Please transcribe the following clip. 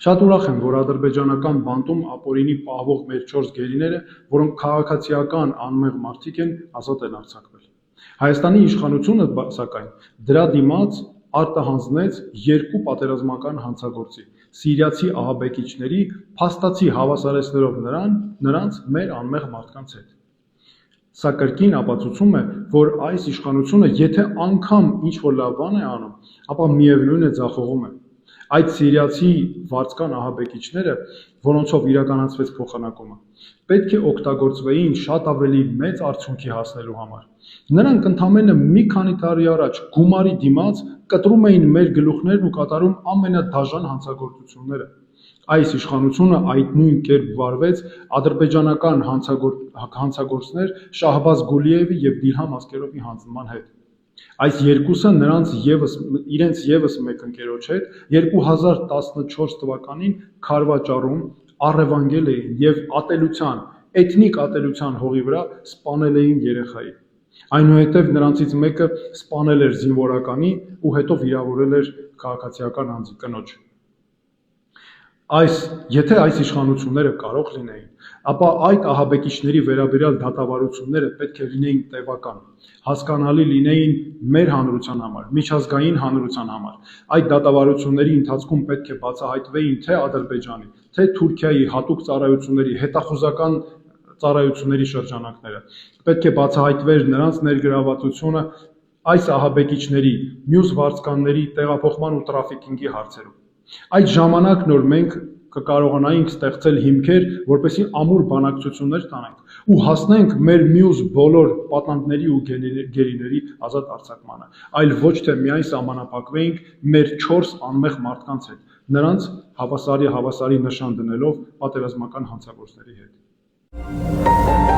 Շատ ուրախ եմ, որ ադրբեջանական բանտում ապօրինի պահվող մեր 4 գերիները, որոնք քաղաքացիական անմեղ մարդիկ են, ազատ են արձակվել։ Հայաստանի իշխանությունը, սակայն, դրա դիմաց արտահանձնեց 2 պատերազմական հանցագործի՝ սիրիացի ահաբեկիչների, փաստացի հավասարեցնելով նրանց մեր անմեղ մարդկանց հետ։ Սա կրկին ապացուցում է, որ այս իշխանությունը, եթե անգամ ինչ-որ լավ բան է անում, ապա միևնույն է ձախողում է։ Այդ սիրիացի վարձկան ահաբեկիչները, որոնցով իրականացվեց փոխանակումը, պետք է օգտագործվեին շատ ավելի մեծ արդյունքի հասնելու համար։ Նրանք ընդամենը մի քանի տարի առաջ գումարի դիմաց կտրում էին մեր գլուխներն ու կատարում ամենադաժան հանցագործությունները։ Այս իշխանությունը այդ նույն կերպ վարվեց ադրբեջանական հանցագործներ Շահբազ Գուլիևի եւ Դիլհամ Ասկերովի հանձնման հետ։ Այս երկուսը իրենց եւս մեկ ընկերոջ հետ 2014 թվականին Քարվաճառում առևանգել էին եւ էթնիկ ատելության հողի վրա սպանել էին երեխայի։ Այնուհետև նրանցից մեկը սպանել էր զինվորականի ու հետո վիրավորել էր քաղաքացիական անձի կնոջ։ Եթե այս իշխանությունները կարող լինեին, ապա այդ ահաբեկիչների վերաբերյալ դատավարությունները պետք է լինեին տևական, հասկանալի լինեին մեր հանրության համար, միջազգային հանրության համար։ Այդ դատավարությունների ընթացքում պետք է բացահայտվեին թե Ադրբեջանի, թե Թուրքիայի հատուկ ծառայությունների, հետախուզական ծառայությունների շրջանակները։ Պետք է բացահայտվեր նրանց ներգրավվածությունը այս ահաբեկիչների, մյուս վարձկանների տեղափոխման ու տրաֆիկինգի հարցերում։ Այդ ժամանակ նոր մենք կկարողանայինք ստեղծել հիմքեր, որպեսզի ամուր բանակցություններ տանենք ու հասնենք մեր մյուս բոլոր պատանդների ու գերիների ազատ արձակմանը, այլ ոչ թե միայն սահմանափակվեինք մեր 4 անմեղ մարդկանց հետ, նրանց հավասարի նշան դնելով պատերազմական հանցագործների հետ։